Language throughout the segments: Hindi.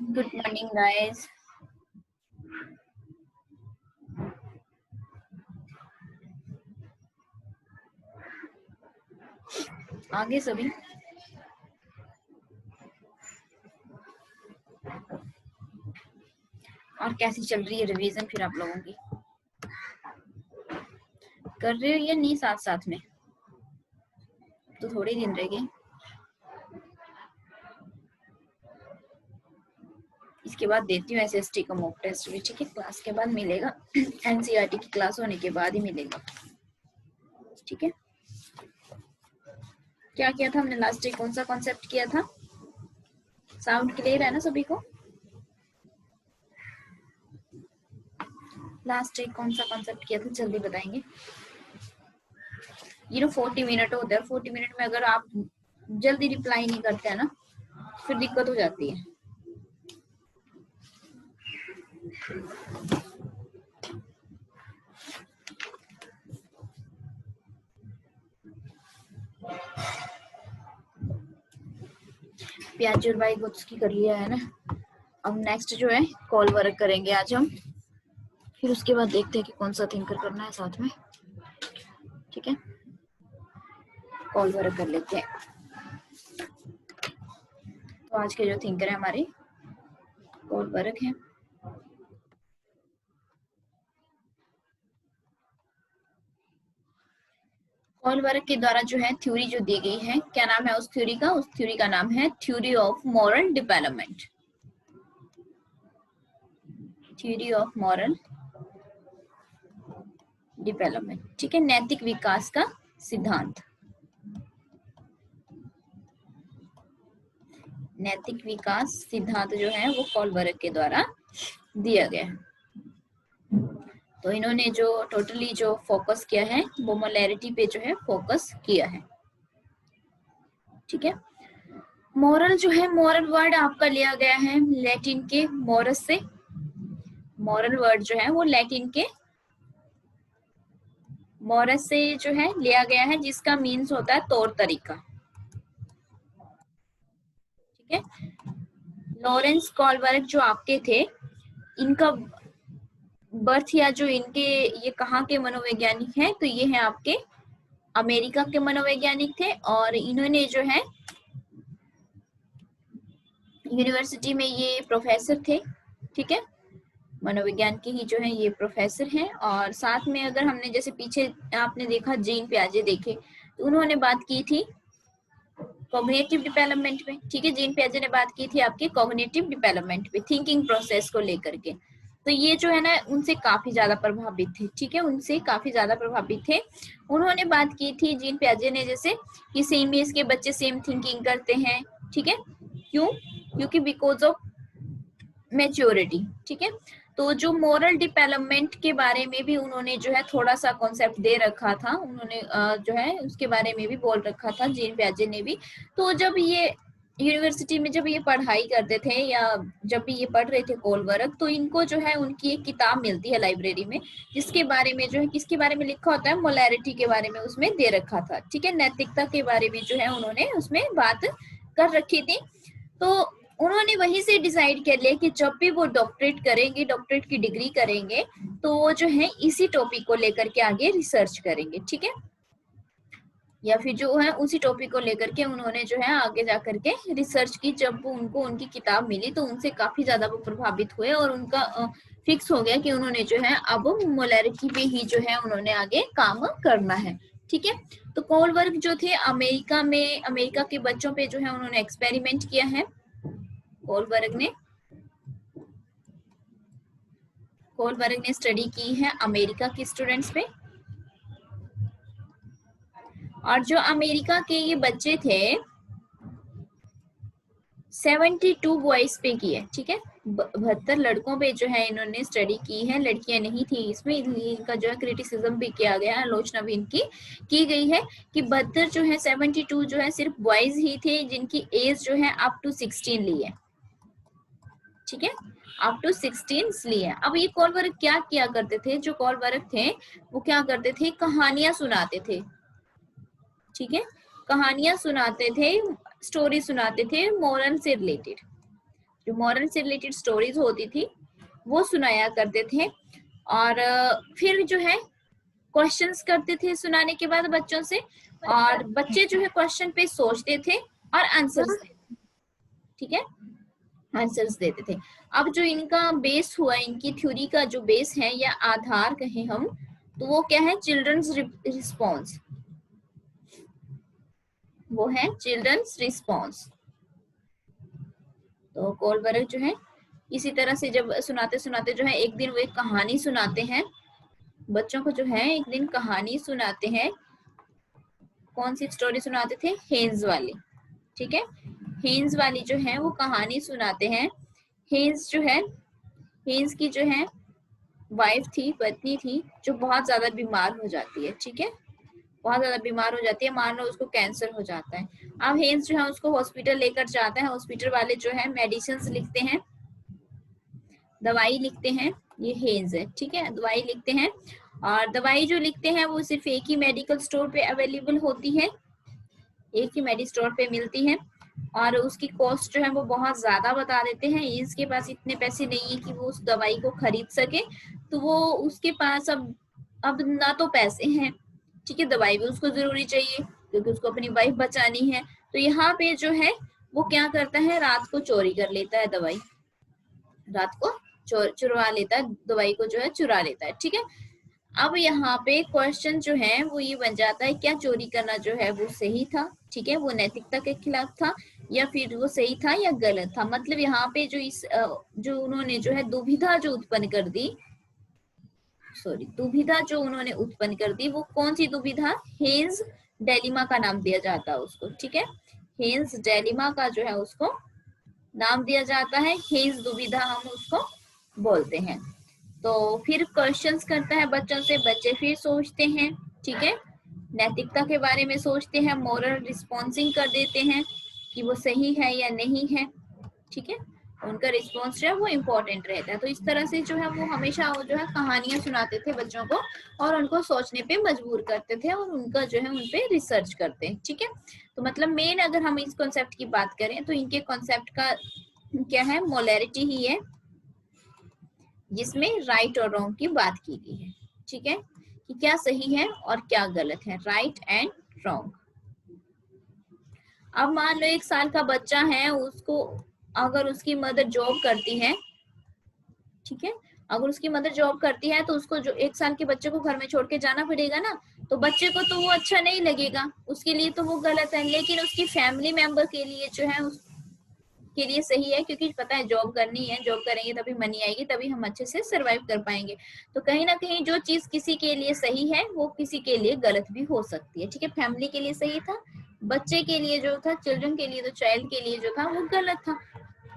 Good morning guys. आगे सभी और कैसी चल रही है रिवीजन फिर आप लोगों की? कर रहे हो या नहीं साथ साथ में? तो थोड़े दिन रह गए, इसके बाद देती हूँ एसएसटी का मॉक टेस्ट भी। ठीक है, क्लास के बाद मिलेगा। एनसीईआरटी की क्लास होने के बाद ही मिलेगा। ठीक है, क्या किया था हमने लास्ट डे? कौन सा कॉन्सेप्ट किया था? साउंड क्लियर है ना सभी को? लास्ट डे कौन सा कॉन्सेप्ट किया था जल्दी बताएंगे। 40 मिनट होता है, 40 मिनट में अगर आप जल्दी रिप्लाई नहीं करते हैं ना फिर दिक्कत हो जाती है। प्याजूर भाई गुड्स की कर लिया है ना। अब नेक्स्ट जो है कॉल वर्क करेंगे आज हम, फिर उसके बाद देखते हैं कि कौन सा थिंकर करना है साथ में। ठीक है, कॉल वर्क कर लेते हैं। तो आज के जो थिंकर है हमारे कॉल वर्क है। कॉल वर्क के द्वारा जो है थ्योरी जो दी गई है, क्या नाम है उस थ्योरी का? उस थ्योरी का नाम है theory of moral development. Theory of moral development. ठीक है, नैतिक विकास का सिद्धांत। नैतिक विकास सिद्धांत जो है वो कॉल वर्क के द्वारा दिया गया है। तो इन्होंने जो टोटली जो फोकस किया है वो मोलैरिटी पे जो है फोकस किया है। ठीक है, मॉरल जो है, मॉरल वर्ड आपका लिया गया है लैटिन के मॉरस से। मॉरल वर्ड जो है वो लैटिन के मॉरस से जो है लिया गया है, जिसका मीन्स होता है तौर तरीका। ठीक है, लॉरेंस कॉलबर्ग जो आपके थे, इनका बर्थ या जो इनके ये कहाँ के मनोवैज्ञानिक हैं, तो ये हैं आपके अमेरिका के मनोवैज्ञानिक थे। और इन्होंने जो है यूनिवर्सिटी में ये प्रोफेसर थे। ठीक है, मनोविज्ञान के ही जो है ये प्रोफेसर हैं। और साथ में अगर हमने जैसे पीछे आपने देखा जीन पियाजे देखे, तो उन्होंने बात की थी कॉग्निटिव डेवलपमेंट पे। ठीक है, जीन पियाजे ने बात की थी आपके कॉग्निटिव डेवलपमेंट पे, थिंकिंग प्रोसेस को लेकर के। तो ये जो है ना उनसे काफी ज्यादा प्रभावित थे। ठीक है, उनसे काफी ज्यादा प्रभावित थे। उन्होंने बात की थी जीन पियाजे ने, जैसे कि सेम एज के बच्चे सेम थिंकिंग करते हैं। ठीक है, क्यों? क्योंकि बिकॉज ऑफ मैच्योरिटी। ठीक है, तो जो मोरल डेवलपमेंट के बारे में भी उन्होंने जो है थोड़ा सा कॉन्सेप्ट दे रखा था। उन्होंने जो है उसके बारे में भी बोल रखा था जीन पियाजे ने भी। तो जब ये यूनिवर्सिटी में जब ये पढ़ाई करते थे या जब भी ये पढ़ रहे थे कॉलबर्ग, तो इनको जो है उनकी एक किताब मिलती है लाइब्रेरी में, जिसके बारे में जो है किसके बारे में लिखा होता है? मोलैरिटी के बारे में उसमें दे रखा था। ठीक है, नैतिकता के बारे में जो है उन्होंने उसमें बात कर रखी थी। तो उन्होंने वहीं से डिसाइड कर लिया कि जब भी वो डॉक्टरेट करेंगे, डॉक्टरेट की डिग्री करेंगे, तो वो जो है इसी टॉपिक को लेकर के आगे रिसर्च करेंगे। ठीक है, या फिर जो है उसी टॉपिक को लेकर के उन्होंने जो है आगे जाकर के रिसर्च की। जब उनको उनकी किताब मिली तो उनसे काफी ज्यादा वो प्रभावित हुए और उनका फिक्स हो गया कि उन्होंने जो है अब मोलैरिटी पे ही जो है उन्होंने आगे काम करना है। ठीक है, तो कॉलबर्ग जो थे अमेरिका में, अमेरिका के बच्चों पे जो है उन्होंने एक्सपेरिमेंट किया है। कॉलबर्ग ने स्टडी की है अमेरिका के स्टूडेंट्स पे। और जो अमेरिका के ये बच्चे थे 72 बॉयज पे की है। ठीक है, 72 लड़कों पे जो है इन्होंने स्टडी की है, लड़कियां नहीं थी इसमें। इनका जो है क्रिटिसिज्म भी किया गया है, आलोचना भी इनकी की गई है कि 72 जो है 72 जो है सिर्फ बॉयज ही थे जिनकी एज जो है अप टू 16 ली है। ठीक है, अप टू 16 लिए। अब ये कॉलबर्ग क्या किया करते थे? जो कॉलबर्ग थे वो क्या करते थे? कहानियां सुनाते थे। ठीक है, कहानियां सुनाते थे, स्टोरी सुनाते थे मोरल से रिलेटेड। जो मॉरल से रिलेटेड स्टोरीज होती थी वो सुनाया करते थे। और फिर जो है क्वेश्चंस करते थे सुनाने के बाद बच्चों से, और बच्चे जो है क्वेश्चन पे सोचते थे और आंसर्स देते, ठीक है, आंसर्स देते थे। अब जो इनका बेस हुआ, इनकी थ्योरी का जो बेस है या आधार कहें हम, तो वो क्या है, चिल्ड्रंस रिस्पॉन्स, वो है चिल्ड्रंस रिस्पॉन्स। तो कोलबर्ग जो है इसी तरह से जब सुनाते सुनाते जो है एक दिन वो एक कहानी सुनाते हैं बच्चों को, जो है एक दिन कहानी सुनाते हैं। कौन सी स्टोरी सुनाते थे, हेन्स वाली, ठीक है, हेन्स वाली जो है वो कहानी सुनाते हैं। हेन्स जो है, हेन्स की जो है वाइफ थी, पत्नी थी, जो बहुत ज्यादा बीमार हो जाती है, ठीक है, बहुत ज्यादा बीमार हो जाती है, मान लो उसको कैंसर हो जाता है। अब हेन्स जो है उसको हॉस्पिटल लेकर जाते हैं, हॉस्पिटल वाले जो है मेडिसिन लिखते हैं, दवाई लिखते हैं, ये हेन्स है, ठीक है, दवाई लिखते हैं। और दवाई जो लिखते हैं वो सिर्फ एक ही मेडिकल स्टोर पे अवेलेबल होती है, एक ही मेडिकल स्टोर पे मिलती है, और उसकी कॉस्ट जो है वो बहुत ज्यादा बता देते हैं। इसके पास इतने पैसे नहीं है कि वो उस दवाई को खरीद सके, तो वो उसके पास अब ना तो पैसे हैं, ठीक है, दवाई भी उसको जरूरी चाहिए क्योंकि उसको अपनी वाइफ बचानी है। तो यहाँ पे जो है वो क्या करता है, रात को चोरी कर लेता है दवाई, रात को चुरवा लेता है दवाई को, जो है चुरा लेता है, ठीक है। अब यहाँ पे क्वेश्चन जो है वो ये बन जाता है, क्या चोरी करना जो है वो सही था, ठीक है, वो नैतिकता के खिलाफ था, या फिर वो सही था या गलत था। मतलब यहाँ पे जो जो उन्होंने जो है दुविधा जो उत्पन्न कर दी, दुविधा जो उन्होंने उत्पन्न कर दी, वो कौन सी दुविधा, हेन्स डेलिमा का नाम दिया जाता है उसको, ठीक है, हेन्स डेलिमा का जो है उसको नाम दिया जाता है, हेन्स दुविधा हम उसको बोलते हैं। तो फिर क्वेश्चंस करता है बच्चों से, बच्चे फिर सोचते हैं, ठीक है, नैतिकता के बारे में सोचते हैं, मोरल रिस्पॉन्सिंग कर देते हैं कि वो सही है या नहीं है, ठीक है, उनका रिस्पॉन्स जो है वो इम्पोर्टेंट रहता है। तो इस तरह से जो है वो हमेशा वो जो है कहानियां सुनाते थे बच्चों को, और उनको सोचने पे मजबूर करते थे, और उनका जो है उनपे रिसर्च करते हैं, ठीक है। तो मतलब मेन अगर हम इस कॉन्सेप्ट की बात करें तो इनके कॉन्सेप्ट का क्या है, मोलैरिटी ही है, जिसमें राइट और रॉन्ग की बात की गई है, ठीक है, कि क्या सही है और क्या गलत है, राइट एंड रॉन्ग। अब मान लो 1 साल का बच्चा है, उसको अगर उसकी मदर जॉब करती है, ठीक है, अगर उसकी मदर जॉब करती है तो उसको जो 1 साल के बच्चे को घर में छोड़ के जाना पड़ेगा ना, तो बच्चे को तो वो अच्छा नहीं लगेगा, उसके लिए तो वो गलत है, लेकिन उसकी फैमिली मेंबर के लिए जो है के लिए सही है, क्योंकि पता है जॉब करनी है, जॉब करेंगे तभी मनी आएगी, तभी हम अच्छे से सरवाइव कर पाएंगे। तो कहीं ना कहीं जो चीज किसी के लिए सही है वो किसी के लिए गलत भी हो सकती है, ठीक है, फैमिली के लिए सही था, बच्चे के लिए जो था, चिल्ड्रन के लिए, तो चाइल्ड के लिए जो था वो गलत था,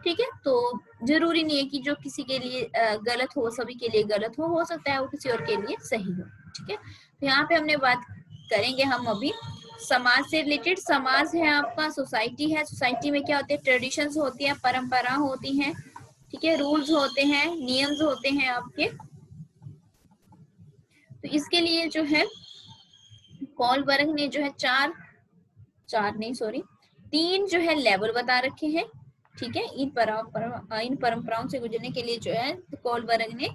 ठीक है। तो जरूरी नहीं है कि जो किसी के लिए गलत हो सभी के लिए गलत हो सकता है वो किसी और के लिए सही हो, ठीक है। तो यहाँ पे हमने बात करेंगे हम अभी समाज से रिलेटेड। समाज है आपका, सोसाइटी है, सोसाइटी में क्या होते हैं, ट्रेडिशंस होती है, परंपरा होती हैं, ठीक है, रूल्स होते हैं, नियम्स होते हैं आपके। तो इसके लिए जो है कोलबर्ग ने जो है तीन जो है लेवल बता रखे हैं, ठीक है, इन परंपराओं से गुजरने के लिए जो है कोलबर्ग ने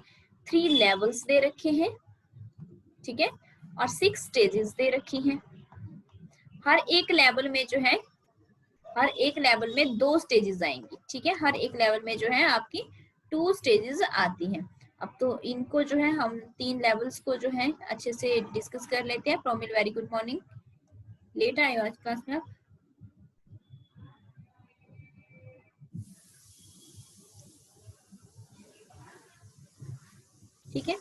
3 लेवल्स दे रखे हैं, ठीक है, और 6 स्टेजेस दे रखी हैं। हर एक लेवल में जो है, हर एक लेवल में 2 स्टेजेस आएंगी, ठीक है, हर एक लेवल में जो है आपकी 2 स्टेजेस आती हैं। अब तो इनको जो है हम 3 लेवल्स को जो है अच्छे से डिस्कस कर लेते हैं। प्रोमिल वेरी गुड मॉर्निंग, लेट आए हो आज क्लास में आप? ठीक है,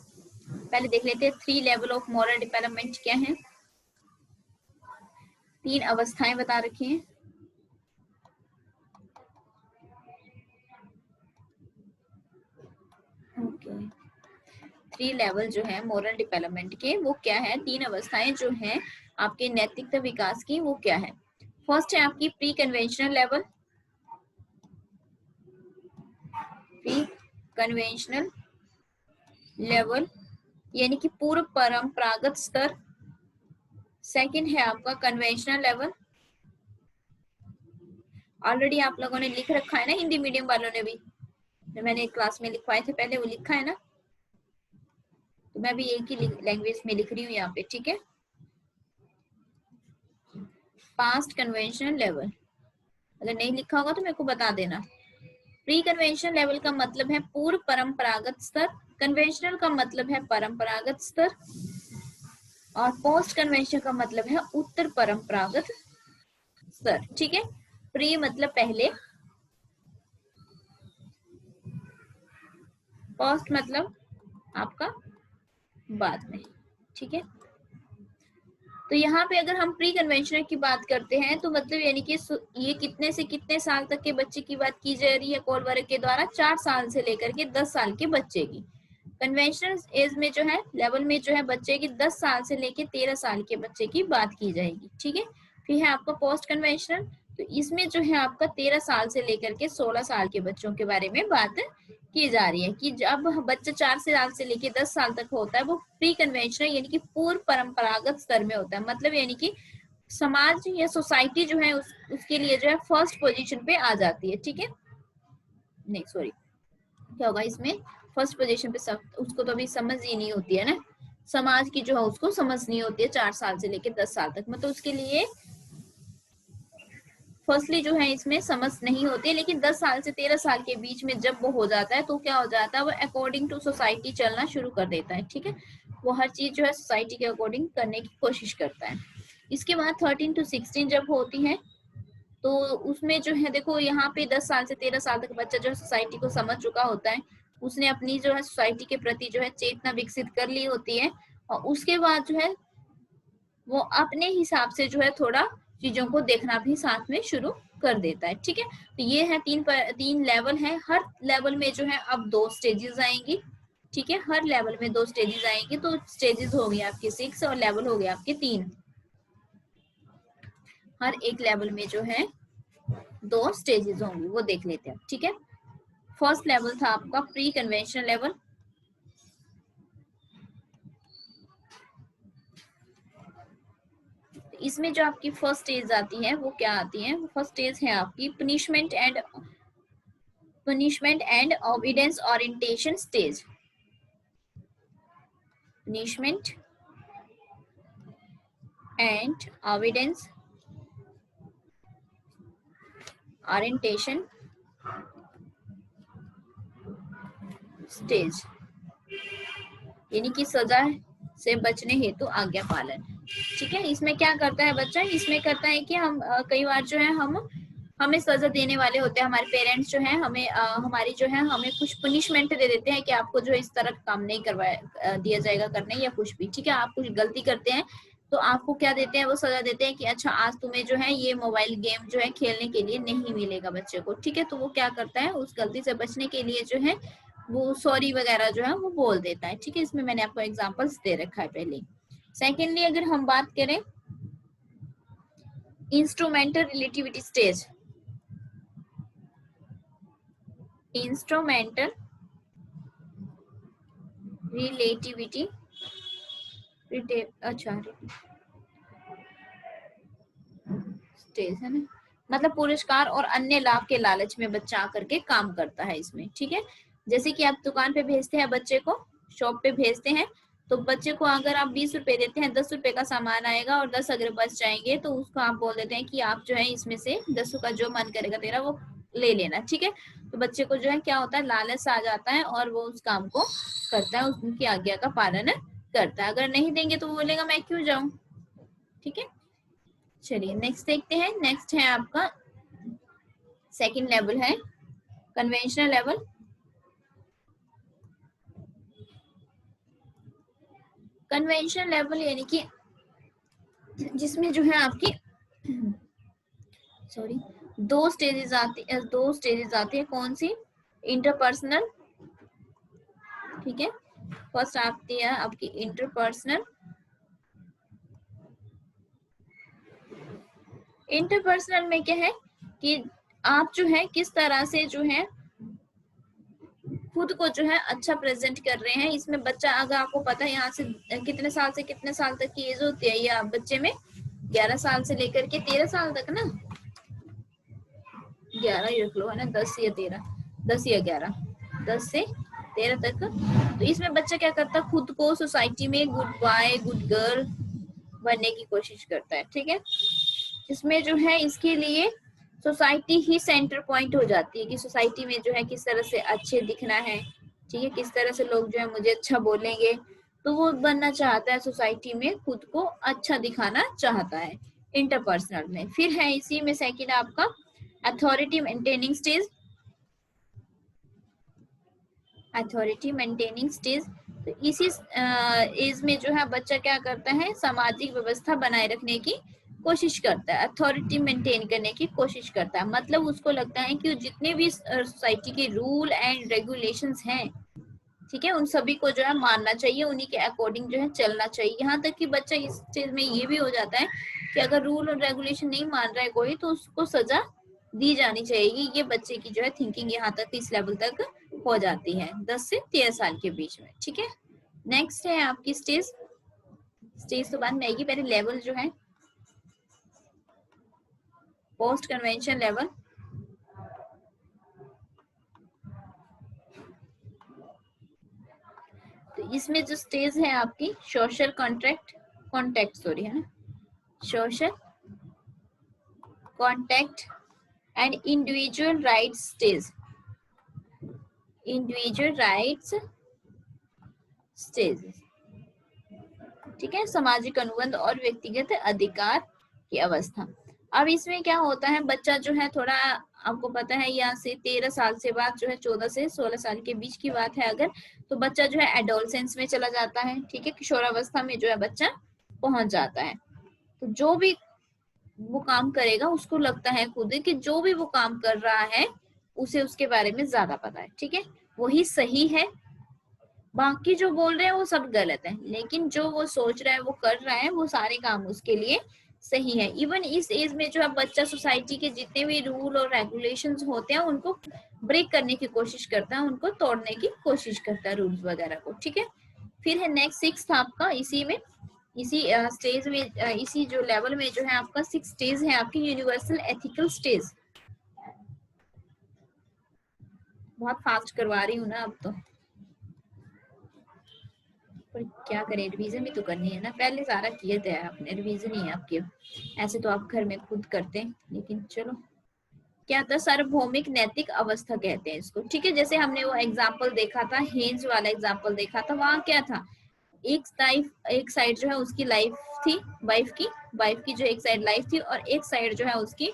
पहले देख लेते हैं 3 लेवल ऑफ मॉरल डेवलपमेंट क्या है। 3 अवस्थाएं बता रखी हैं। ओके, 3 लेवल जो है मॉरल डेवलपमेंट के, वो क्या है, 3 अवस्थाएं जो हैं आपके नैतिकता विकास की, वो क्या है। फर्स्ट है आपकी pre conventional level, pre conventional level यानी कि पूर्व परंपरागत स्तर। सेकंड है आपका कन्वेंशनल लेवल, ऑलरेडी आप लोगों ने लिख रखा है ना, हिंदी मीडियम वालों ने भी, जो मैंने क्लास में लिखवाए थे पहले वो लिखा है ना, तो मैं भी एक ही लैंग्वेज में लिख रही हूँ यहाँ पे, ठीक है। पास्ट कन्वेंशनल लेवल, अगर नहीं लिखा होगा तो मेरे को बता देना। प्री कन्वेंशनल लेवल का मतलब है पूर्व परंपरागत स्तर, कन्वेंशनल का मतलब है परंपरागत स्तर, और पोस्ट कन्वेंशनल का मतलब है उत्तर परंपरागत स्तर, ठीक है। प्री मतलब पहले, पोस्ट मतलब आपका बाद में, ठीक है। तो यहाँ पे अगर हम प्री कन्वेंशनल की बात करते हैं तो मतलब यानी कि ये कितने से कितने साल तक के बच्चे की बात की जा रही है कॉल वर्क के द्वारा, 4 साल से लेकर के 10 साल के बच्चे की। कन्वेंशनल एज में जो है लेवल में जो है बच्चे की 10 साल से लेकर 13 साल के बच्चे की बात की जाएगी, ठीक है। फिर है आपका पोस्ट कन्वेंशनल, तो इसमें जो है आपका 13 साल से लेकर के 16 साल के बच्चों के बारे में बात की जा रही है कि जब बच्चा 4 साल से लेकर 10 साल तक होता है वो प्री कन्वेंशनल यानी कि पूर्व परंपरागत स्तर में होता है, मतलब यानी कि समाज या सोसाइटी जो है उसके लिए जो है फर्स्ट पोजीशन पे आ जाती है, ठीक है। नहीं सॉरी, क्या होगा इसमें, फर्स्ट पोजीशन पे उसको तो अभी समझ ही नहीं होती है ना, समाज की जो है उसको समझ नहीं होती है 4 साल से लेकर 10 साल तक, मतलब उसके लिए फर्स्टली जो है इसमें समझ नहीं होती, लेकिन 10 साल से 13 साल के बीच में जब वो हो जाता है तो क्या हो जाता है, वो अकॉर्डिंग टू सोसाइटी चलना शुरू कर देता है, ठीक है। वो हर चीज जो है सोसाइटी के अकॉर्डिंग करने की कोशिश करता है। इसके बाद 13 to 16 जब होती है तो उसमें जो है देखो यहाँ पे 10 साल से 13 साल तक बच्चा जो है सोसाइटी को समझ चुका होता है, उसने अपनी जो है सोसाइटी के प्रति जो है चेतना विकसित कर ली होती है, और उसके बाद जो है वो अपने हिसाब से जो है थोड़ा चीजों को देखना भी साथ में शुरू कर देता है, ठीक है। तो ये है तीन लेवल है, हर लेवल में जो है अब 2 स्टेजेस आएंगी, ठीक है। हर लेवल में 2 स्टेजेस आएंगी, तो स्टेजेस हो गए आपके 6 और लेवल हो गए आपके 3। हर एक लेवल में जो है 2 स्टेजेस होंगी, वो देख लेते हैं, ठीक है। फर्स्ट लेवल था आपका प्री कन्वेंशनल लेवल, इसमें जो आपकी फर्स्ट स्टेज आती है वो क्या आती है, फर्स्ट स्टेज है आपकी punishment and obedience orientation stage. Punishment and obedience orientation stage, यानी कि सजा से बचने हेतु आज्ञा पालन, ठीक है। इसमें क्या करता है बच्चा, इसमें करता है कि हम कई बार जो है हमें सजा देने वाले होते हैं, हमारे पेरेंट्स जो है हमें हमारी जो है हमें कुछ पनिशमेंट दे देते हैं कि आपको जो है इस तरह काम नहीं करवाया दिया जाएगा करने या कुछ भी, ठीक है। आप कुछ गलती करते हैं तो आपको क्या देते हैं, वो सजा देते हैं कि अच्छा आज तुम्हें जो है ये मोबाइल गेम जो है खेलने के लिए नहीं मिलेगा बच्चे को, ठीक है। तो वो क्या करता है उस गलती से बचने के लिए जो है वो सॉरी वगैरह जो है वो बोल देता है, ठीक है। इसमें मैंने आपको एग्जांपल्स दे रखा है पहले। सेकेंडली अगर हम बात करें instrumental relativity stage, instrumental relativity अच्छा स्टेज है ना, मतलब पुरस्कार और अन्य लाभ के लालच में बच्चा आकर के काम करता है इसमें, ठीक है। जैसे कि आप दुकान पे भेजते हैं बच्चे को, शॉप पे भेजते हैं, तो बच्चे को अगर आप 20 रुपए देते हैं, 10 रुपए का सामान आएगा और 10 अगर बच जाएंगे तो उसको आप बोल देते हैं कि आप जो है इसमें से 10 का जो मन करेगा तेरा वो ले लेना, ठीक है। तो बच्चे को जो है क्या होता है, लालच आ जाता है और वो उस काम को करता है, उनकी आज्ञा का पालन करता है। अगर नहीं देंगे तो वो बोलेगा मैं क्यों जाऊं, ठीक है। चलिए नेक्स्ट देखते हैं। नेक्स्ट है आपका सेकंड लेवल है कन्वेंशनल लेवल। कन्वेंशनल लेवल यानी कि जिसमें जो है आपकी सॉरी दो स्टेजेस आती है, कौन सी, इंटरपर्सनल, ठीक है। फर्स्ट आती है आपकी इंटरपर्सनल। इंटरपर्सनल में क्या है कि आप जो है किस तरह से जो है खुद को जो है अच्छा प्रेजेंट कर रहे हैं। इसमें बच्चा, अगर आपको पता है यहाँ से कितने साल से कितने साल तक की एज होती है, या बच्चे में 11 साल से लेकर के 13 साल तक ना, 11 ही रख लो, है ना, 10 या 13, 10 या 11, 10 से 13 तक। तो इसमें बच्चा क्या करता है, खुद को सोसाइटी में गुड बॉय गुड गर्ल बनने की कोशिश करता है, ठीक है। इसमें जो है इसके लिए सोसाइटी ही सेंटर पॉइंट हो जाती है कि सोसाइटी में जो है किस तरह से अच्छे दिखना है, ठीक है, किस तरह से लोग जो है मुझे अच्छा बोलेंगे, तो वो बनना चाहता है सोसाइटी में, खुद को अच्छा दिखाना चाहता है इंटरपर्सनल में। फिर है इसी में सेकंड आपका authority maintaining stage. Authority maintaining stage, तो इसी एज में जो है बच्चा क्या करता है, सामाजिक व्यवस्था बनाए रखने की कोशिश करता है, अथॉरिटी मेंटेन करने की कोशिश करता है। मतलब उसको लगता है कि जितने भी सोसाइटी के रूल एंड रेगुलेशंस हैं, ठीक है, उन सभी को जो है मानना चाहिए, उन्हीं के अकॉर्डिंग जो है चलना चाहिए। यहाँ तक कि बच्चा इस चीज में ये भी हो जाता है कि अगर रूल और रेगुलेशन नहीं मान रहा है कोई, तो उसको सजा दी जानी चाहिए। ये बच्चे की जो है थिंकिंग यहाँ तक इस लेवल तक हो जाती है 10 से 13 साल के बीच में, ठीक है। नेक्स्ट है आपकी स्टेज। स्टेज तो बाद में आएगी, पहले लेवल जो है पोस्ट कन्वेंशन लेवल। तो इसमें जो स्टेज है आपकी सोशल कॉन्टेक्ट सॉरी, है ना, social contact and individual rights stage. Individual rights stage, ठीक है, सामाजिक अनुबंध और व्यक्तिगत अधिकार की अवस्था। अब इसमें क्या होता है, बच्चा जो है थोड़ा, आपको पता है यहाँ से 13 साल से बाद जो है 14 से 16 साल के बीच की बात है अगर, तो बच्चा जो है एडोलसेंस में चला जाता है, ठीक है, किशोरावस्था में जो है बच्चा पहुंच जाता है। तो जो भी वो काम करेगा उसको लगता है खुद कि जो भी वो काम कर रहा है उसे उसके बारे में ज्यादा पता है, ठीक है, वही सही है, बाकी जो बोल रहे हैं वो सब गलत है, लेकिन जो वो सोच रहा है वो कर रहा है, वो सारे काम उसके लिए सही है। इवन इस एज में जो है बच्चा सोसाइटी के जितने भी रूल और रेगुलेशंस होते हैं उनको ब्रेक करने की कोशिश करता है, उनको तोड़ने की कोशिश करता है, रूल्स वगैरह को, ठीक है। फिर है नेक्स्ट 6 आपका, इसी में इसी स्टेज में इसी जो लेवल में जो है आपका 6 स्टेज है आपकी यूनिवर्सल एथिकल स्टेज। बहुत फास्ट करवा रही हूँ ना अब तो, पर क्या करें, रिवीजन भी तो करनी है ना, पहले सारा किए थे आपने, रिवीजन ही है आपकी। ऐसे तो आप घर में खुद करते हैं, लेकिन चलो। क्या था, सार्वभौमिक नैतिक अवस्था कहते हैं इसको, ठीक है। जैसे हमने वो एग्जाम्पल देखा था, हेंज वाला एग्जाम्पल देखा था, वहां क्या था, एक साइड जो है उसकी लाइफ थी, वाइफ की जो एक साइड लाइफ थी और एक साइड जो है उसकी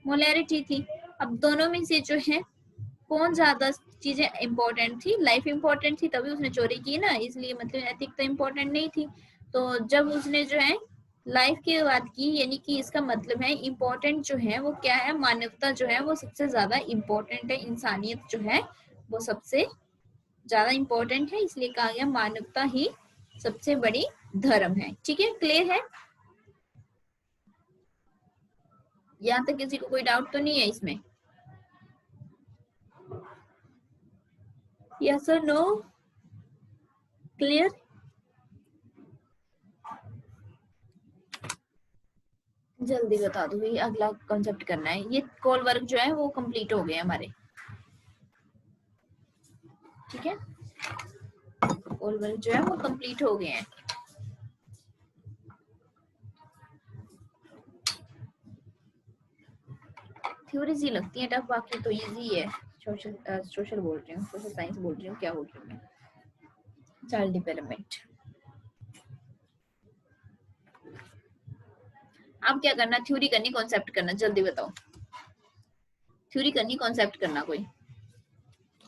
मोलैरिटी थी। अब दोनों में से जो है कौन ज्यादा चीजें इंपॉर्टेंट थी, लाइफ इंपॉर्टेंट थी तभी उसने चोरी की ना, इसलिए मतलब नैतिक तो इंपॉर्टेंट नहीं थी। तो जब उसने जो है लाइफ की बात की, यानी कि इसका मतलब है इम्पोर्टेंट जो है वो क्या है, मानवता जो है वो सबसे ज्यादा इम्पोर्टेंट है, इंसानियत जो है वो सबसे ज्यादा इम्पोर्टेंट है, इसलिए कहा गया मानवता ही सबसे बड़ी धर्म है, ठीक है। क्लियर है, यहाँ तक किसी को कोई डाउट तो नहीं है इसमें? यस और नो? क्लियर? जल्दी बता दो भाई, अगला कॉन्सेप्ट करना है। ये कॉल वर्क जो है वो कंप्लीट हो गए हमारे, ठीक है, कॉल वर्क जो है वो कंप्लीट हो गए हैं। थ्योरीज ही लगती है टफ, बाकी तो इजी है। सोशल बोल रही हूँ, सोशल साइंस बोल रही हूँ, क्या बोल रही हूँ, चाइल्ड डेवलपमेंट। अब क्या करना, थ्योरी करनी कॉन्सेप्ट करना, जल्दी बताओ। थ्योरी करनी कॉन्सेप्ट करना, कोई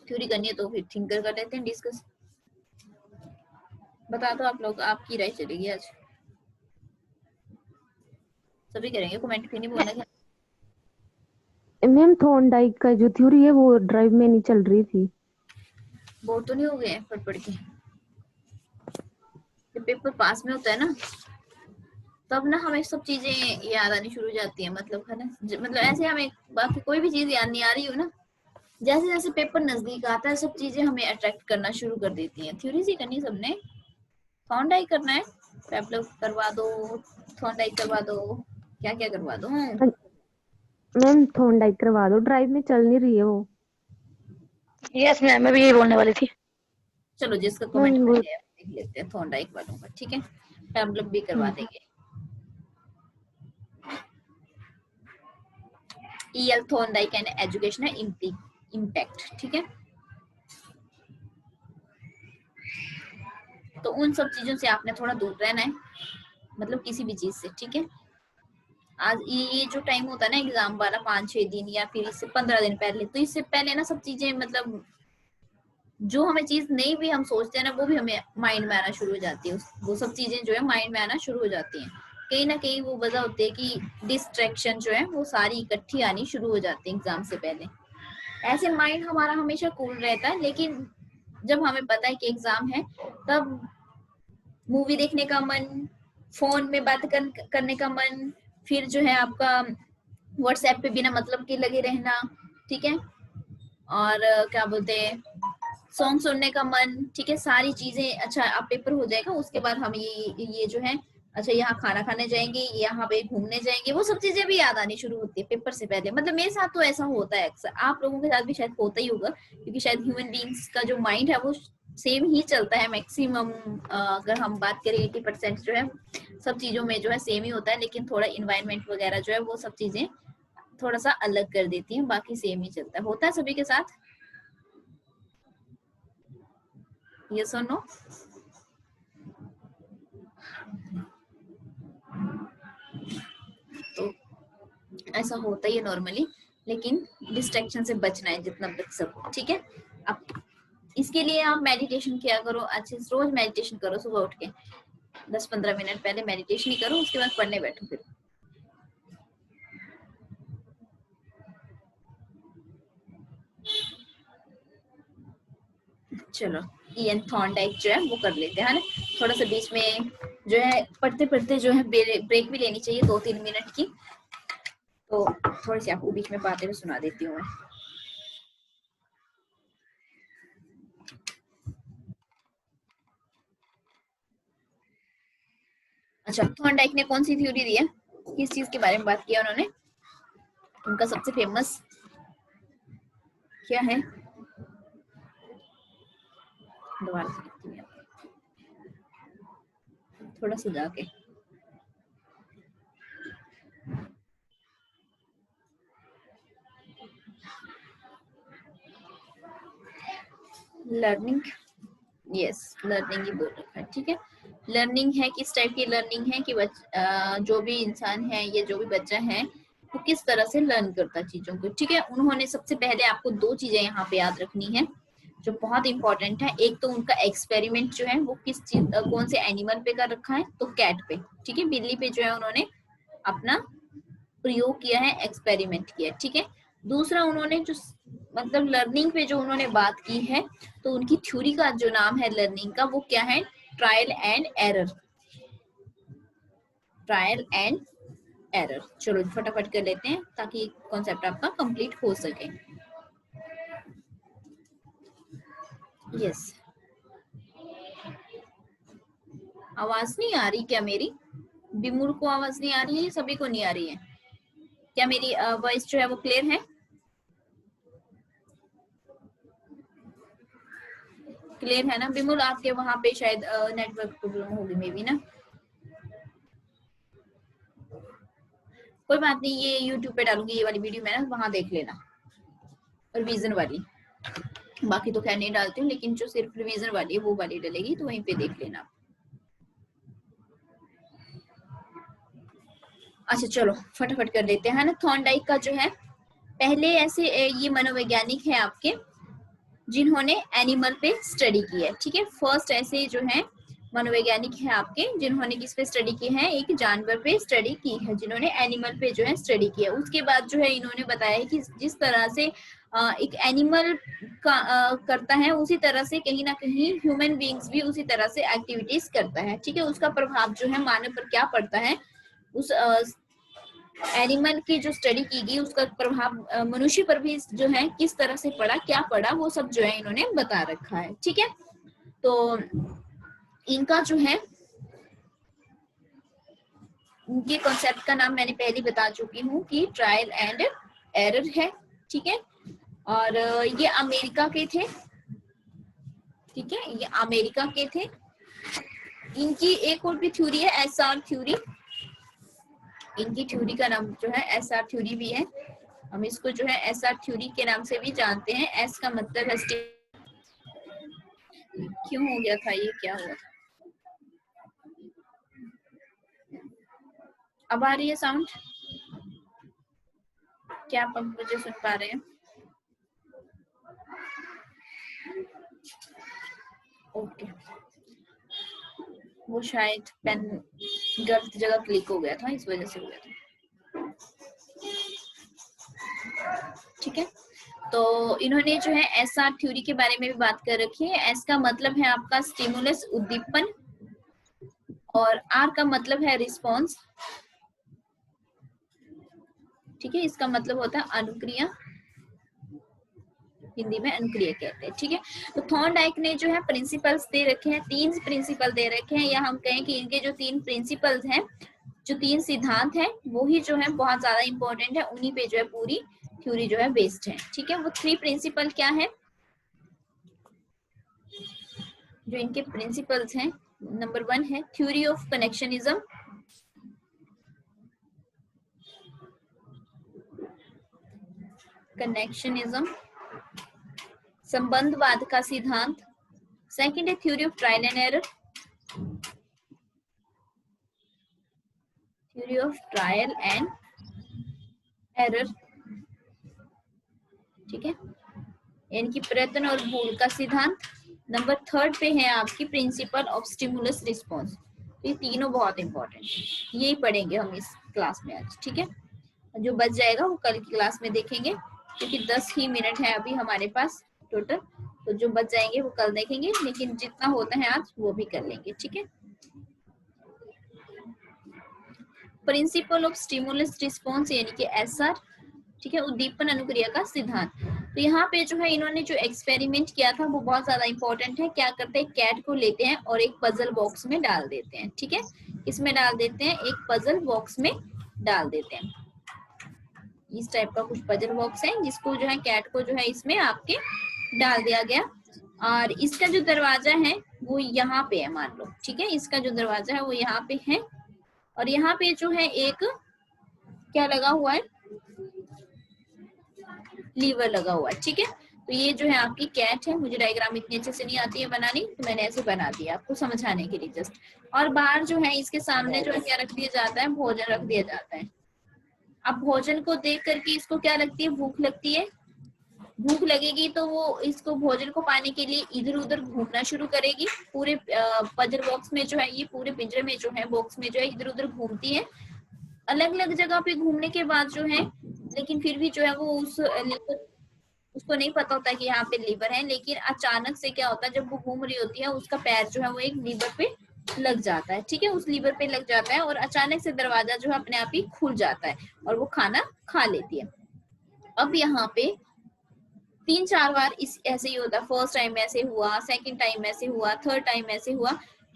थ्योरी करनी है तो फिर थिंकर कर लेते हैं डिस्कस। बता दो आप लोग, आपकी राय चलेगी आज, सभी करेंगे कमेंट, फिर नहीं बोलना क्या। मैम थॉर्नडाइक का जो थ्योरी है वो ड्राइव में नहीं चल रही थी। बोर तो नहीं हो गए पढ़ पढ़ के? जब पेपर पास में होता है ना तब ना हमें सब चीजें याद आनी शुरू हो जाती है, मतलब है ना, मतलब ऐसे हमें बाकी कोई भी चीज याद नहीं आ रही हो ना, जैसे जैसे पेपर नजदीक आता है सब चीजें हमें अट्रैक्ट करना शुरू कर देती हैं। थ्योरी ही करनी सबने, थॉर्नडाइक करना है, पेपलर करवा दो, थॉर्नडाइक करवा दो, क्या क्या करवा दो। मैम थॉर्नडाइक करवा दो, ड्राइव में चल नहीं रही है वो। यस मैम, मैं भी यही बोलने वाली थी। चलो जिसका मैम कमेंट वो पहले आप देख लेते हैं थॉर्नडाइक वालों का, ठीक है, हम लोग भी करवा देंगे। EL Thorndike and educational impact, ठीक है। तो उन सब चीजों से आपने थोड़ा दूर रहना है, मतलब किसी भी चीज से, ठीक है। आज ये जो टाइम होता है ना एग्जाम वाला, 5-6 दिन या फिर इससे 15 दिन पहले, तो इससे पहले ना सब चीजें, मतलब जो हमें चीज नहीं भी हम सोचते हैं ना, वो भी हमें माइंड में आना शुरू हो जाती है। वो सब चीजें जो है माइंड में आना शुरू हो जाती हैं। कहीं ना कहीं वो वजह होती है कि डिस्ट्रैक्शन जो है वो सारी इकट्ठी आनी शुरू हो जाती है एग्जाम से पहले। ऐसे माइंड हमारा हमेशा कूल रहता है, लेकिन जब हमें पता है कि एग्जाम है, तब मूवी देखने का मन, फोन में बात करने का मन, फिर जो है आपका व्हाट्सएप पे बिना मतलब के लगे रहना, ठीक है, और क्या बोलते हैं, सॉन्ग सुनने का मन, ठीक है, सारी चीजें। अच्छा अब पेपर हो जाएगा, उसके बाद हम ये जो है, अच्छा यहाँ खाना खाने जाएंगे, यहाँ पे घूमने जाएंगे, वो सब चीजें भी याद आनी शुरू होती है पेपर से पहले। मतलब मेरे साथ तो ऐसा होता है अक्सर, आप लोगों के साथ भी शायद होता ही होगा, क्योंकि शायद ह्यूमन बींग्स का जो माइंड है वो सेम ही चलता है मैक्सिमम। अगर हम बात करें 80% जो है सब चीजों में जो है सेम ही होता है, लेकिन थोड़ा इन्वायरमेंट वगैरह जो है वो सब चीजें थोड़ा सा अलग कर देती है, बाकी सेम ही चलता है। होता है सभी के साथ, यस और नो? तो ऐसा होता ही है नॉर्मली, लेकिन डिस्ट्रैक्शन से बचना है जितना बच सको, ठीक है। अब इसके लिए आप मेडिटेशन किया करो, अच्छे से रोज मेडिटेशन करो, सुबह उठ के 10-15 मिनट पहले मेडिटेशन ही करो, उसके बाद पढ़ने बैठो फिर। चलो इयन थॉर्नडाइक जो है वो कर लेते हैं ना, थोड़ा सा बीच में जो है पढ़ते पढ़ते जो है ब्रेक भी लेनी चाहिए 2-3 मिनट की। तो थोड़ी सी आपको बीच में बातें भी सुना देती हूँ मैं। अच्छा थॉर्नडाइक ने कौन सी थ्योरी दी है, किस चीज के बारे में बात किया उन्होंने, उनका सबसे फेमस क्या है, दोबारा से लिखती हूँ थोड़ा सा जाके। लर्निंग, यस लर्निंग ही बोल रखा है, ठीक है। लर्निंग है, किस टाइप की लर्निंग है कि जो भी इंसान है या जो भी बच्चा है वो किस तरह से लर्न करता है चीजों को, ठीक है। उन्होंने सबसे पहले आपको 2 चीजें यहाँ पे याद रखनी है जो बहुत इंपॉर्टेंट है। एक तो उनका एक्सपेरिमेंट जो है वो किस चीज कौन से एनिमल पे कर रखा है, तो कैट पे, ठीक है, बिल्ली पे जो है उन्होंने अपना प्रयोग किया है, एक्सपेरिमेंट किया, ठीक है। दूसरा उन्होंने जो मतलब लर्निंग पे जो उन्होंने बात की है, तो उनकी थ्योरी का जो नाम है लर्निंग का वो क्या है, trial and error, trial and error. चलो फटाफट कर लेते हैं ताकि कॉन्सेप्ट आपका कंप्लीट हो सके। यस आवाज नहीं आ रही क्या मेरी, बिमूर को आवाज नहीं आ रही है, सभी को नहीं आ रही है क्या, मेरी वॉइस जो है वो क्लियर है? क्लियर है ना बिमूल, आपके वहां पे शायद नेटवर्क प्रॉब्लम होगी मे बी ना, कोई बात नहीं, ये यूट्यूब पे डालूंगी ये वाली वीडियो, मैं ना वहां देख लेना, रिवीजन वाली, बाकी तो खैर नहीं डालती हूँ, लेकिन जो सिर्फ रिवीजन वाली है वो वाली डलेगी, तो वहीं पे देख लेना। अच्छा चलो फटाफट कर लेते हैं ना। थॉर्नडाइक का जो है पहले ऐसे ये मनोवैज्ञानिक है आपके जिन्होंने एनिमल पे स्टडी की है, ठीक है। फर्स्ट ऐसे जो है मनोवैज्ञानिक है आपके जिन्होंने किस पे स्टडी की है, एक जानवर पे स्टडी की है, जिन्होंने एनिमल पे जो है स्टडी की है। उसके बाद जो है इन्होंने बताया है कि जिस तरह से एक एनिमल करता है, उसी तरह से कहीं ना कहीं ह्यूमन बींग्स भी उसी तरह से एक्टिविटीज करता है, ठीक है। उसका प्रभाव जो है मानव पर क्या पड़ता है, उस एनिमल की जो स्टडी की गई उसका प्रभाव मनुष्य पर भी जो है किस तरह से पड़ा, क्या पड़ा, वो सब जो है इन्होंने बता रखा है, ठीक है। तो इनका जो है इनके कॉन्सेप्ट का नाम मैंने पहले बता चुकी हूँ कि ट्रायल एंड एरर है, ठीक है। और ये अमेरिका के थे, ठीक है, ये अमेरिका के थे। इनकी एक और भी थ्योरी है, एसआर थ्योरी। इनकी थ्योरी का नाम जो है एसआर थ्योरी भी है। हम इसको जो है एसआर थ्योरी के नाम से भी जानते हैं। एस का मतलब है, क्यों हो गया था ये, क्या हुआ था? अब आ रही है साउंड? क्या आप अब मुझे सुन पा रहे हैं? ओके, वो शायद पेन गलत जगह क्लिक हो गया था, इस वजह से हो गया था, ठीक है। तो इन्होंने जो है एसआर थ्योरी के बारे में भी बात कर रखी है। एस का मतलब है आपका स्टिमुलस, उद्दीपन, और आर का मतलब है रिस्पॉन्स, ठीक है। इसका मतलब होता है अनुक्रिया, हिंदी में अनुक्रिया कहते हैं, ठीक है। तो थॉर्नडाइक ने जो है प्रिंसिपल्स दे रखे हैं, 3 प्रिंसिपल दे रखे हैं, या हम कहें कि इनके जो 3 प्रिंसिपल्स हैं, जो 3 सिद्धांत हैं, वो ही जो है बहुत ज्यादा इंपॉर्टेंट है, उन्हीं पे जो है पूरी थ्योरी जो है बेस्ड है, ठीक है। वो 3 प्रिंसिपल क्या है जो इनके प्रिंसिपल्स हैं? नंबर 1 है थ्योरी ऑफ कनेक्शनिज्म, संबंधवाद का सिद्धांत। सेकंड है theory of trial and error, theory of trial and error, ठीक है, यानी कि प्रयत्न और भूल का सिद्धांत। नंबर 3 पे है आपकी प्रिंसिपल ऑफ स्टिमुलस रिस्पॉन्स। ये तीनों बहुत इंपॉर्टेंट, यही पढ़ेंगे हम इस क्लास में आज, ठीक है। जो बच जाएगा वो कल की क्लास में देखेंगे, क्योंकि 10 ही मिनट है अभी हमारे पास टोटल, तो जो बच जाएंगे वो कल देखेंगे, लेकिन जितना होता है आज वो भी कर लेंगे, ठीक है। प्रिंसिपल ऑफ स्टिमुलस रिस्पॉन्स यानी कि एसआर, ठीक है, उद्दीपन अनुक्रिया का सिद्धांत। तो यहाँ पे जो है इन्होंने जो एक्सपेरिमेंट किया था वो बहुत ज्यादा इंपॉर्टेंट है। क्या करते हैं, कैट को लेते हैं और एक पजल बॉक्स में डाल देते हैं, ठीक है। इसमें डाल देते हैं, एक पजल बॉक्स में डाल देते हैं। इस टाइप का कुछ पजल बॉक्स है, जिसको जो है कैट को जो है इसमें आपके डाल दिया गया, और इसका जो दरवाजा है वो यहाँ पे है, मान लो, ठीक है। इसका जो दरवाजा है वो यहाँ पे है, और यहाँ पे जो है एक क्या लगा हुआ है, लीवर लगा हुआ है, ठीक है। तो ये जो है आपकी कैट है। मुझे डायग्राम इतनी अच्छे से नहीं आती है बनानी, तो मैंने ऐसे बना दिया आपको समझाने के लिए जस्ट। और बाहर जो है इसके सामने जो है क्या रख दिया जाता है, भोजन रख दिया जाता है। अब भोजन को देख करके इसको क्या लगती है, भूख लगती है। भूख लगेगी तो वो इसको भोजन को पाने के लिए इधर उधर घूमना शुरू करेगी। पूरे पजल बॉक्स में जो है, ये पूरे पिंजरे में जो है, बॉक्स में जो है इधर उधर घूमती है, अलग अलग जगह पे घूमने के बाद जो है, लेकिन फिर भी जो है वो उस लीवर, उसको नहीं पता होता कि यहाँ पे लीवर है। लेकिन अचानक से क्या होता है, जब वो घूम रही होती है, उसका पैर जो है वो एक लीवर पे लग जाता है, ठीक है, उस लीवर पे लग जाता है, और अचानक से दरवाजा जो है अपने आप ही खुल जाता है और वो खाना खा लेती है। अब यहाँ पे 3-4 बार इस ऐसे ही होता है। फर्स्ट टाइम ऐसे हुआ, सेकंड टाइम ऐसे हुआ, थर्ड टाइम ऐसे हुआ।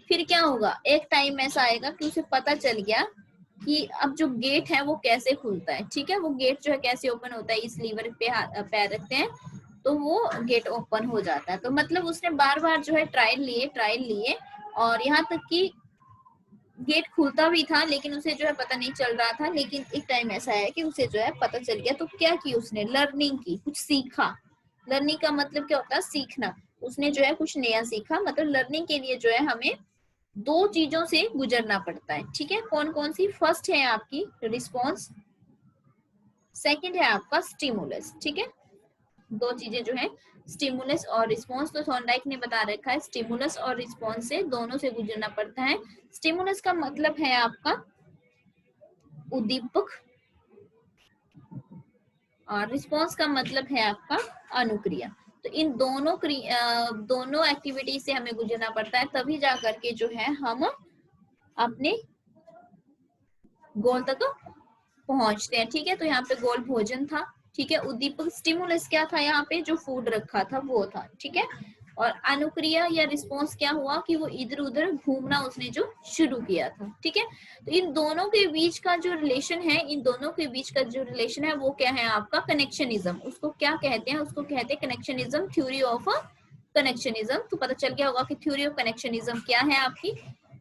फिर क्या होगा, एक टाइम ऐसा आएगा कि उसे पता चल गया कि अब जो गेट है वो कैसे खुलता है, ठीक है। वो गेट जो है कैसे ओपन होता है, इस लीवर पे पैर रखते हैं तो वो गेट ओपन हो जाता है। तो मतलब उसने बार बार जो है ट्रायल लिए, और यहाँ तक कि गेट खुलता भी था, लेकिन उसे जो है पता नहीं चल रहा था। लेकिन एक टाइम ऐसा है कि उसे जो है पता चल गया। तो क्या की उसने, लर्निंग की, कुछ सीखा। लर्निंग का मतलब क्या होता है, सीखना। उसने जो है कुछ नया सीखा। मतलब लर्निंग के लिए जो है हमें 2 चीजों से गुजरना पड़ता है, ठीक है। कौन कौन सी? फर्स्ट है आपकी रिस्पॉन्स, सेकंड है आपका स्टिमुलस, ठीक है। 2 चीजें जो है, स्टिमुलस और रिस्पॉन्स। तो थॉर्नडाइक ने बता रखा है स्टिमुलस और रिस्पॉन्स से दोनों से गुजरना पड़ता है। स्टिमुलस का मतलब है आपका उद्दीपक, और रिस्पॉन्स का मतलब है आपका अनुक्रिया। तो इन दोनों एक्टिविटी से हमें गुजरना पड़ता है, तभी जा करके जो है हम अपने गोल तक पहुंचते हैं, ठीक है। तो यहाँ पे गोल भोजन था, ठीक है। उद्दीपक स्टिमुलस क्या था, यहाँ पे जो फूड रखा था वो था, ठीक है। और अनुक्रिया या रिस्पॉन्स क्या हुआ कि वो इधर उधर घूमना उसने जो शुरू किया था। ठीक है, तो इन दोनों के बीच का जो रिलेशन है, इन दोनों के बीच का जो रिलेशन है वो क्या है आपका कनेक्शनिज्म। उसको क्या कहते हैं, उसको कहते हैं कनेक्शनिज्म, थ्योरी ऑफ कनेक्शनिज्म। तो पता चल गया होगा कि थ्योरी ऑफ कनेक्शनिज्म क्या है आपकी,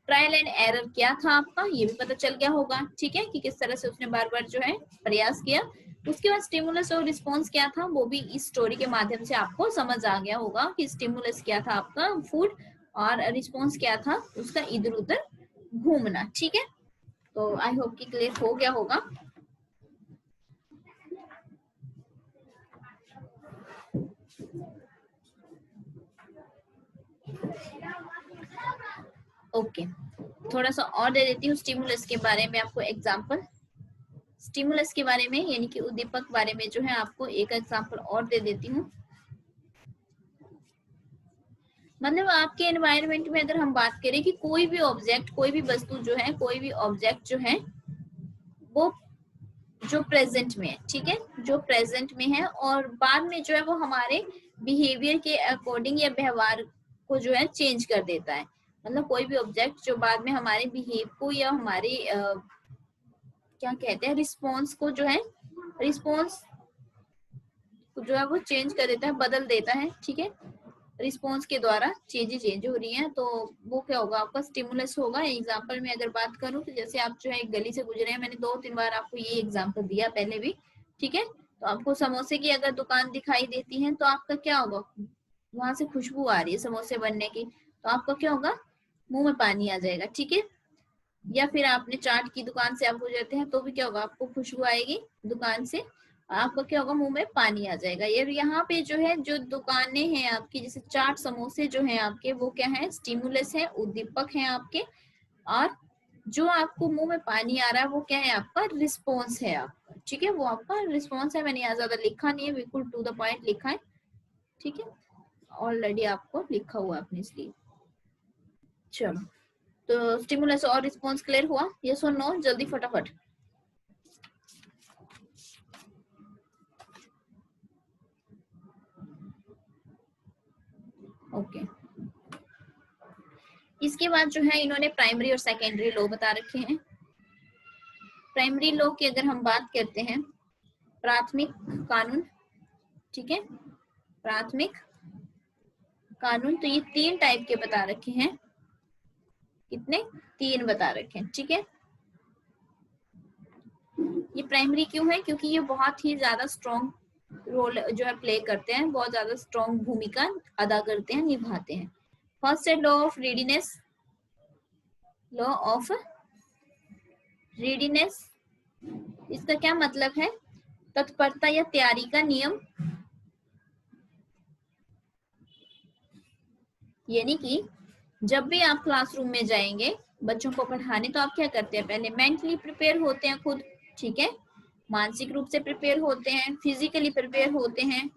ट्रायल एंड एरर क्या था आपका, ये भी पता चल गया होगा। ठीक है, कि किस तरह से उसने बार बार जो है प्रयास किया। उसके बाद स्टिमुलस और रिस्पॉन्स क्या था, वो भी इस स्टोरी के माध्यम से आपको समझ आ गया होगा कि स्टिमुलस क्या था आपका फूड, और रिस्पॉन्स क्या था उसका इधर उधर घूमना। ठीक है, तो आई होप कि क्लियर हो गया होगा। ओके, थोड़ा सा और दे देती हूँ स्टिमुलस के बारे में आपको एग्जाम्पल। स्टिमुलस के बारे में यानी कि उद्दीपक बारे में जो है आपको एक एग्जांपल और दे देती हूँ। मतलब आपके एनवायरनमेंट में अगर हम बात करें कि कोई भी ऑब्जेक्ट, कोई भी वस्तु जो है, कोई भी ऑब्जेक्ट जो है वो जो प्रेजेंट में है, ठीक है, जो प्रेजेंट में है और बाद में जो है वो हमारे बिहेवियर के अकॉर्डिंग या व्यवहार को जो है चेंज कर देता है। मतलब कोई भी ऑब्जेक्ट जो बाद में हमारे बिहेव को या हमारे क्या कहते हैं रिस्पॉन्स को जो है, रिस्पॉन्स जो है वो चेंज कर देता है, बदल देता है। ठीक है, रिस्पॉन्स के द्वारा चीजें चेंज हो रही हैं, तो वो क्या होगा आपका स्टिमुलस होगा। एग्जांपल में अगर बात करूं तो जैसे आप जो है एक गली से गुजरे हैं, मैंने 2-3 बार आपको ये एग्जांपल दिया पहले भी। ठीक है, तो आपको समोसे की अगर दुकान दिखाई देती है तो आपका क्या होगा, वहां से खुशबू आ रही है समोसे बनने की, तो आपका क्या होगा, मुंह में पानी आ जाएगा। ठीक है, या फिर आपने चाट की दुकान से आप गुजरते हैं तो भी क्या होगा, आपको खुशबू आएगी दुकान से, आपको क्या होगा, मुंह में पानी आ जाएगा। ये यहाँ पे जो है जो दुकानें हैं आपकी, जैसे चाट समोसे जो हैं आपके, वो क्या है, स्टिमुलस है, उद्दीपक है आपके। और जो आपको मुंह में पानी आ रहा है वो क्या है, आपका रिस्पॉन्स है आपका। ठीक है, वो आपका रिस्पॉन्स है। मैंने यहाँ ज्यादा लिखा नहीं है, बिल्कुल टू द पॉइंट लिखा है। ठीक है, ऑलरेडी आपको लिखा हुआ है अपने स्लीव। चलो, तो स्टिमुलस और रिस्पॉन्स क्लियर हुआ, यस और नो, जल्दी फटाफट। ओके, इसके बाद जो है इन्होंने प्राइमरी और सेकेंडरी लॉ बता रखे हैं। प्राइमरी लॉ की अगर हम बात करते हैं, प्राथमिक कानून। ठीक है, प्राथमिक कानून, तो ये 3 टाइप के बता रखे हैं। कितने, 3 बता रखे हैं। ठीक है, ये प्राइमरी क्यों है, क्योंकि ये बहुत ही ज्यादा स्ट्रॉन्ग रोल जो है प्ले करते हैं, बहुत ज्यादा स्ट्रॉन्ग भूमिका अदा करते हैं, निभाते हैं। फर्स्ट है law of readiness. Law of readiness, इसका क्या मतलब है, तत्परता या तैयारी का नियम। यानी कि जब भी आप क्लासरूम में जाएंगे बच्चों को पढ़ाने, तो आप क्या करते हैं, पहले मेंटली प्रिपेयर होते हैं खुद। ठीक है, मानसिक रूप से प्रिपेयर होते हैं, फिजिकली प्रिपेयर होते हैं।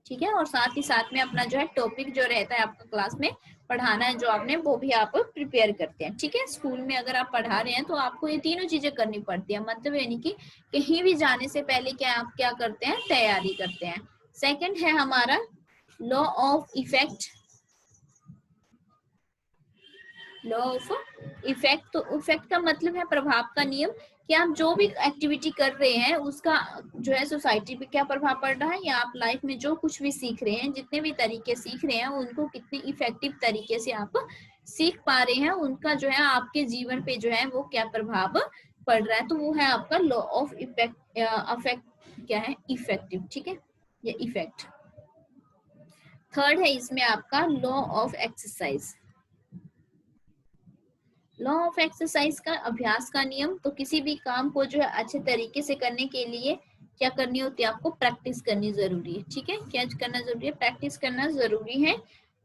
ठीक है, और साथ ही साथ में अपना जो है टॉपिक जो रहता है आपका क्लास में पढ़ाना है जो आपने, वो भी आप प्रिपेयर करते हैं। ठीक है, स्कूल में अगर आप पढ़ा रहे हैं तो आपको ये तीनों चीजें करनी पड़ती है। मतलब यानी कि कहीं भी जाने से पहले क्या आप क्या करते हैं, तैयारी करते हैं। सेकंड है हमारा law of effect. Law of effect, तो इफेक्ट का मतलब है प्रभाव का नियम, कि आप जो भी एक्टिविटी कर रहे हैं उसका जो है सोसाइटी पे क्या प्रभाव पड़ रहा है, या आप लाइफ में जो कुछ भी सीख रहे हैं, जितने भी तरीके सीख रहे हैं, उनको कितने इफेक्टिव तरीके से आप सीख पा रहे हैं, उनका जो है आपके जीवन पे जो है वो क्या प्रभाव पड़ रहा है। तो वो है आपका लॉ ऑफ इफेक्ट, अफेक्ट क्या है, इफेक्टिव। ठीक है, ये इफेक्ट। थर्ड है इसमें आपका law of exercise. Law of exercise का अभ्यास का नियम, तो किसी भी काम को जो है अच्छे तरीके से करने के लिए क्या करनी होती है, आपको प्रैक्टिस करनी जरूरी है। ठीक है, क्या करना जरूरी है, प्रैक्टिस करना जरूरी है।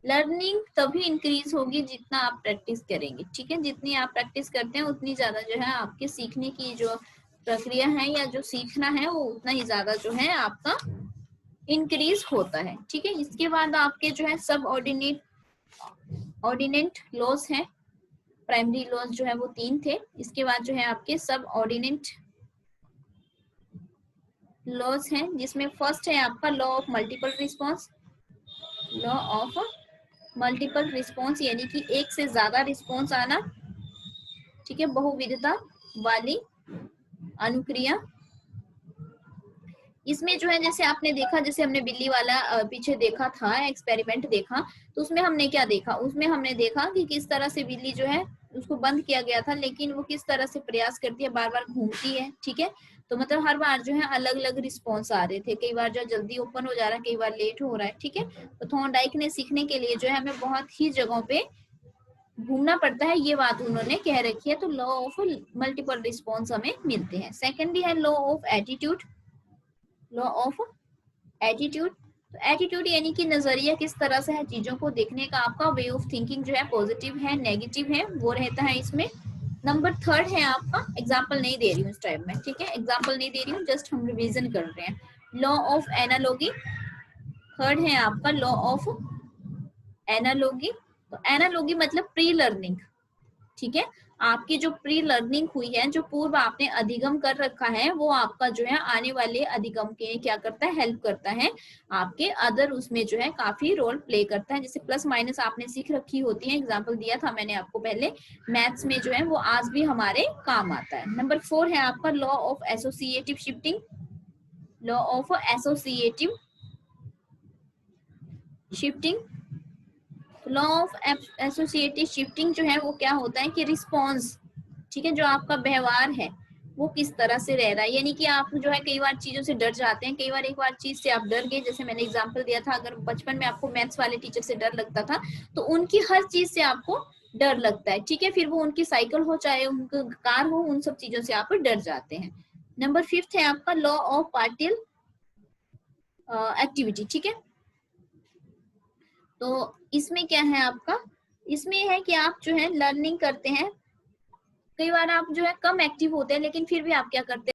लर्निंग तभी इंक्रीज होगी जितना आप प्रैक्टिस करेंगे। ठीक है, जितनी आप प्रैक्टिस करते हैं उतनी ज्यादा जो है आपके सीखने की जो प्रक्रिया है या जो सीखना है वो उतना ही ज्यादा जो है आपका इंक्रीज होता है। ठीक है, इसके बाद आपके जो है सब ऑर्डिनेट लॉस है। प्राइमरी लॉज जो है वो 3 थे, इसके बाद जो है आपके सब ऑर्डिनेट लॉज हैं, जिसमें फर्स्ट है आपका law of multiple response. Law of multiple response यानी कि एक से ज्यादा रिस्पॉन्स आना, ठीक है, बहुविधता वाली अनुक्रिया। इसमें जो है जैसे आपने देखा, जैसे हमने बिल्ली वाला पीछे देखा था एक्सपेरिमेंट देखा, तो उसमें हमने क्या देखा, उसमें हमने देखा कि किस तरह से बिल्ली जो है उसको बंद किया गया था, लेकिन वो किस तरह से प्रयास करती है, बार बार घूमती है, ठीक है। तो मतलब हर बार जो है अलग अलग रिस्पॉन्स आ रहे थे, कई बार जो जल्दी ओपन हो जा रहा है, कई बार लेट हो रहा है, ठीक है। तो थॉर्नडाइक ने सीखने के लिए जो है हमें बहुत ही जगहों पे घूमना पड़ता है, ये बात उन्होंने कह रखी है। तो लॉ ऑफ मल्टीपल रिस्पॉन्स हमें मिलते हैं। सेकेंडली है law of attitude, law of attitude. तो एटीट्यूड यानी कि नजरिया किस तरह से है चीजों को देखने का, आपका वे ऑफ थिंकिंग जो है पॉजिटिव है नेगेटिव है वो रहता है इसमें। नंबर थर्ड है आपका, एग्जाम्पल नहीं दे रही हूँ इस टाइम में, ठीक है, एग्जाम्पल नहीं दे रही हूँ, जस्ट हम रिवीजन कर रहे हैं। लॉ ऑफ एनालॉजी थर्ड है आपका, लॉ ऑफ एनालॉजी। तो एनालॉजी मतलब प्री लर्निंग, ठीक है, आपकी जो प्री लर्निंग हुई है, जो पूर्व आपने अधिगम कर रखा है, वो आपका जो है आने वाले अधिगम के क्या करता है, हेल्प करता है, आपके अदर उसमें जो है काफी रोल प्ले करता है। जैसे प्लस माइनस आपने सीख रखी होती है, एग्जांपल दिया था मैंने आपको पहले, मैथ्स में जो है वो आज भी हमारे काम आता है। नंबर 4 है आपका law of associative shifting, law of associative shifting. Law of associative shifting जो है वो क्या होता है कि रिस्पॉन्स, ठीक है, जो आपका व्यवहार है वो किस तरह से रह रहा है, यानी कि आप जो है कई बार चीजों से डर जाते हैं, कई बार एक बार चीज से आप डर गए, जैसे मैंने एग्जांपल दिया था, अगर बचपन में आपको मैथ्स वाले टीचर से डर लगता था, तो उनकी हर चीज से आपको डर लगता है, ठीक है, फिर वो उनकी साइकिल हो चाहे उनकी कार हो, उन सब चीजों से आप डर जाते हैं। नंबर 5 है आपका लॉ ऑफ पार्टियल एक्टिविटी, ठीक है। तो इसमें क्या है आपका, इसमें है कि आप जो है लर्निंग करते हैं, कई बार आप जो है कम एक्टिव होते हैं, लेकिन फिर भी आप क्या करते हैं,